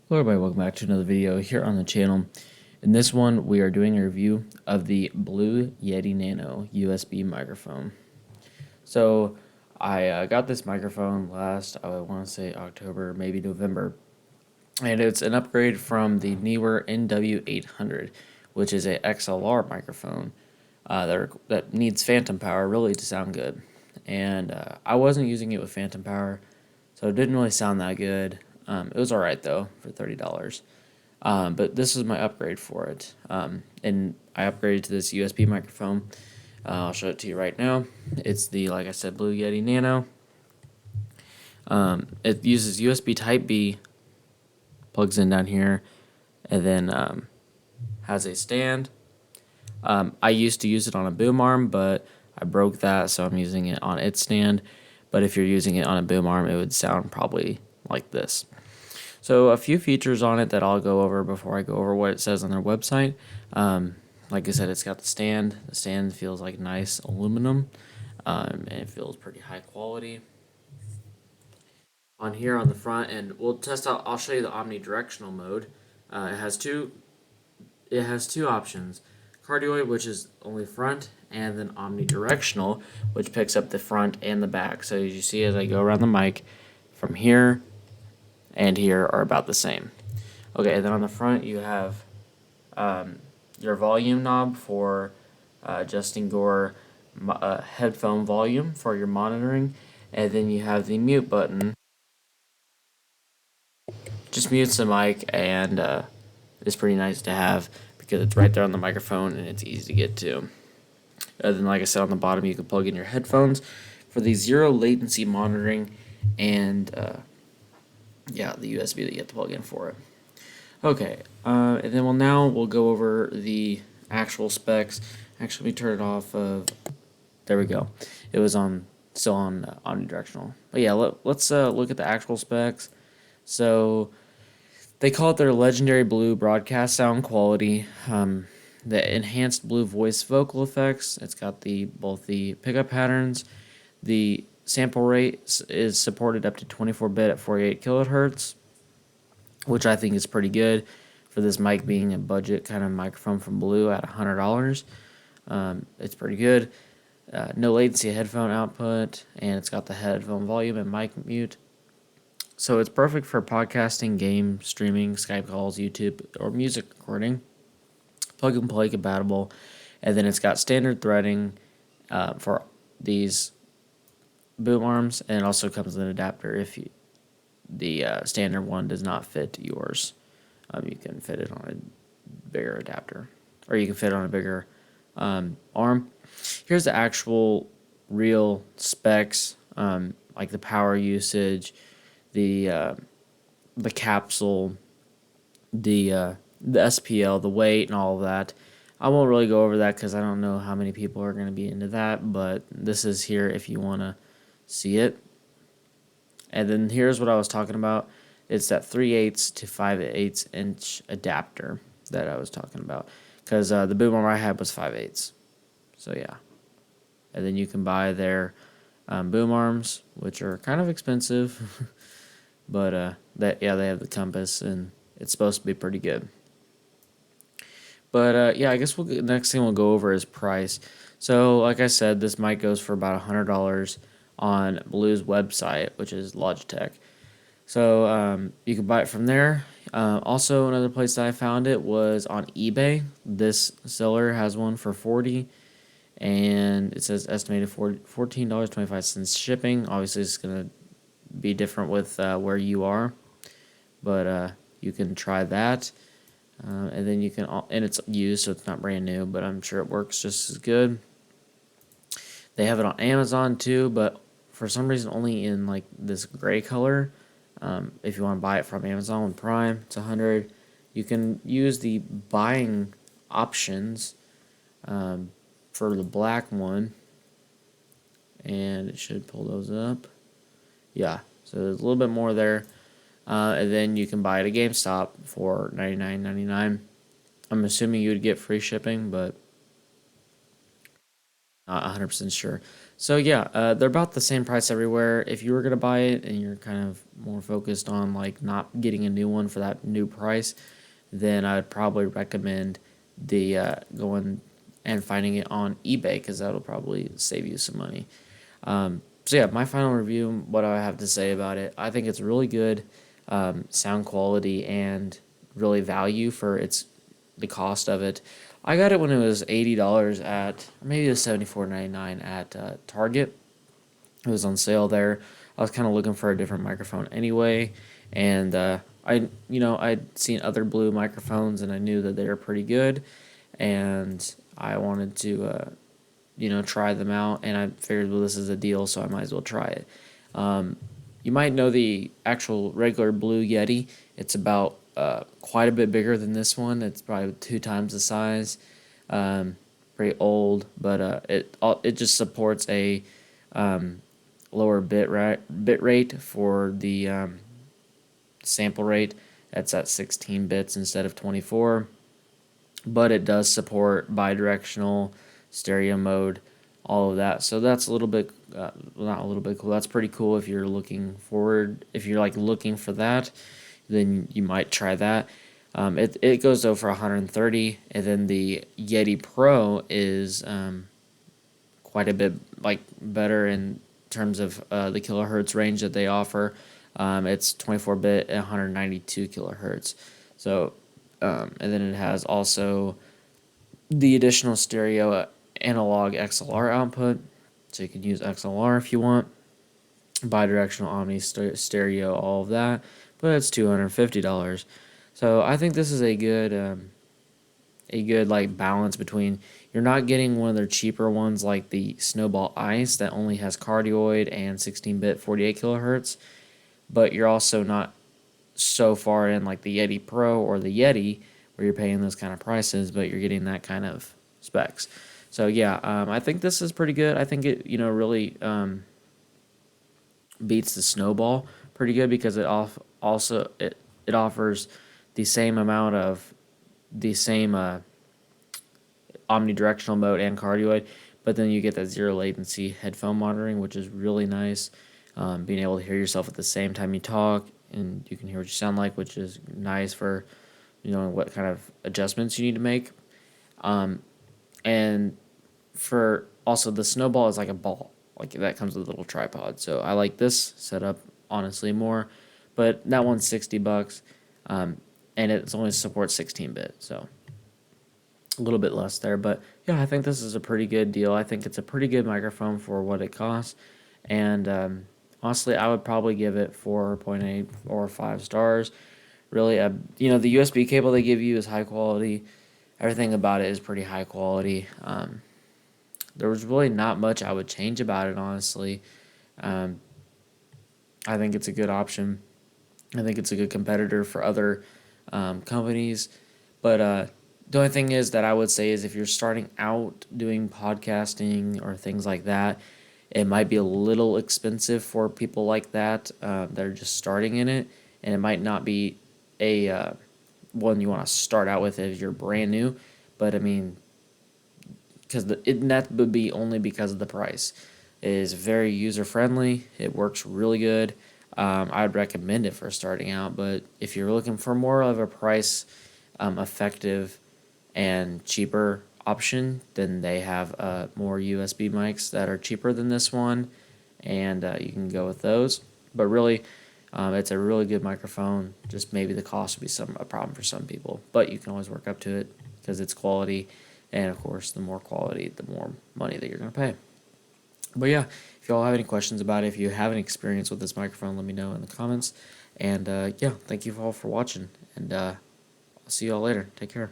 Hello everybody, welcome back to another video here on the channel. In this one, we are doing a review of the Blue Yeti Nano USB microphone. So, I got this microphone last, I want to say October, maybe November. And it's an upgrade from the newer NW800, which is a XLR microphone that needs phantom power really to sound good. And I wasn't using it with phantom power, so it didn't really sound that good. It was alright though for $30. But this is my upgrade for it. And I upgraded to this USB microphone. I'll show it to you right now. It's the, like I said, Blue Yeti Nano. It uses USB Type B, plugs in down here, and then has a stand. I used to use it on a boom arm, but I broke that, so I'm using it on its stand. But if you're using it on a boom arm, it would sound probably like this. So a few features on it that I'll go over before I go over what it says on their website. Like I said, it's got the stand. The stand feels like nice aluminum, and it feels pretty high quality. On here on the front, and we'll test out. I'll show you the omnidirectional mode. It has two. It has two options: cardioid, which is only front, and then omnidirectional, which picks up the front and the back. So as you see, as I go around the mic, from here and here are about the same. Okay, and then on the front you have your volume knob for adjusting your headphone volume for your monitoring, and then you have the mute button. Just mutes the mic, and it's pretty nice to have because it's right there on the microphone and it's easy to get to. And then, like I said, on the bottom you can plug in your headphones for the zero latency monitoring, and yeah, the USB that you have to plug in for it. Okay, and then now we'll go over the actual specs. Actually, let me turn it off of. There we go. It was still on omnidirectional. But yeah, let's look at the actual specs. So they call it their legendary blue broadcast sound quality. The enhanced blue voice vocal effects. It's got both the pickup patterns. The sample rate is supported up to 24-bit at 48 kilohertz, which I think is pretty good for this mic being a budget kind of microphone from Blue at $100. It's pretty good. No latency headphone output, and it's got the headphone volume and mic mute. So it's perfect for podcasting, game streaming, Skype calls, YouTube, or music recording. Plug and play compatible. And then it's got standard threading for these boom arms, and it also comes with an adapter if the standard one does not fit yours. You can fit it on a bigger adapter, or you can fit on a bigger arm. Here's the actual real specs, like the power usage, the capsule, the SPL, the weight, and all of that. I won't really go over that because I don't know how many people are going to be into that, but this is here if you want to see it. And then here's what I was talking about. It's that 3/8 to 5/8 inch adapter that I was talking about, because the boom arm I had was 5/8. So yeah. And then you can buy their boom arms, which are kind of expensive, but they have the compass, and it's supposed to be pretty good. But yeah, I guess next thing we'll go over is price. So like I said, this mic goes for about $100 on Blue's website, which is Logitech. So you can buy it from there. Also, another place that I found it was on eBay. This seller has one for $40, and it says estimated $14.25 shipping. Obviously, it's gonna be different with where you are, but you can try that. And then you can, and it's used, so it's not brand new, but I'm sure it works just as good. They have it on Amazon too, but for some reason only in like this gray color. If you want to buy it from Amazon with Prime, it's $100. You can use the buying options for the black one, and it should pull those up. Yeah, so there's a little bit more there. And then you can buy it at GameStop for $99.99. I'm assuming you would get free shipping, but Not 100% sure. So yeah, they're about the same price everywhere. If you were gonna buy it and you're kind of more focused on like not getting a new one for that new price, then I'd probably recommend the going and finding it on eBay because that'll probably save you some money. So yeah, my final review, what do I have to say about it? I think it's really good, sound quality and really value for the cost of it. I got it when it was $80 at, or maybe it was $74.99 at Target. It was on sale there. I was kind of looking for a different microphone anyway, and I'd seen other Blue microphones and I knew that they were pretty good, and I wanted to try them out, and I figured, well, this is a deal, so I might as well try it. You might know the actual regular Blue Yeti. It's about quite a bit bigger than this one. It's probably 2 times the size. Pretty old, but it just supports a lower bit rate for the sample rate. That's at 16 bits instead of 24. But it does support bidirectional stereo mode, all of that. So that's a little bit, not a little bit cool. That's pretty cool if you're looking forward. If you're like looking for that, then you might try that. It goes though for 130, and then the Yeti Pro is quite a bit like better in terms of the kilohertz range that they offer. It's 24-bit and 192 kilohertz. So, and then it has also the additional stereo analog XLR output, so you can use XLR if you want, bidirectional omni stereo, all of that, but it's $250. So I think this is a good like balance between, you're not getting one of their cheaper ones like the Snowball Ice that only has cardioid and 16-bit 48 kilohertz, but you're also not so far in like the Yeti Pro or the Yeti where you're paying those kind of prices, but you're getting that kind of specs. So yeah, I think this is pretty good. I think it really beats the Snowball pretty good because it offers the same amount of the same omnidirectional mode and cardioid, but then you get that zero latency headphone monitoring, which is really nice. Being able to hear yourself at the same time you talk, and you can hear what you sound like, which is nice for what kind of adjustments you need to make. And for also the Snowball is like a ball, like that comes with a little tripod. So I like this setup honestly more, but that one's $60, and it only supports 16-bit, so a little bit less there. But yeah, I think this is a pretty good deal. I think it's a pretty good microphone for what it costs, and honestly, I would probably give it 4.8 or 5 stars. Really, the USB cable they give you is high quality. Everything about it is pretty high quality. There was really not much I would change about it, honestly. I think it's a good option. I think it's a good competitor for other companies. But the only thing is that I would say is if you're starting out doing podcasting or things like that, it might be a little expensive for people like that that are just starting in it, and it might not be a one you want to start out with if you're brand new. But I mean, because that would be only because of the price. It is very user friendly. It works really good. I'd recommend it for starting out. But if you're looking for more of a price effective and cheaper option, then they have more USB mics that are cheaper than this one, and you can go with those. But really, it's a really good microphone. Just maybe the cost would be a problem for some people, but you can always work up to it because it's quality, and of course, the more quality, the more money that you're gonna pay. But yeah, if y'all have any questions about it, if you have any experience with this microphone, let me know in the comments. And yeah, thank you all for watching, and I'll see y'all later. Take care.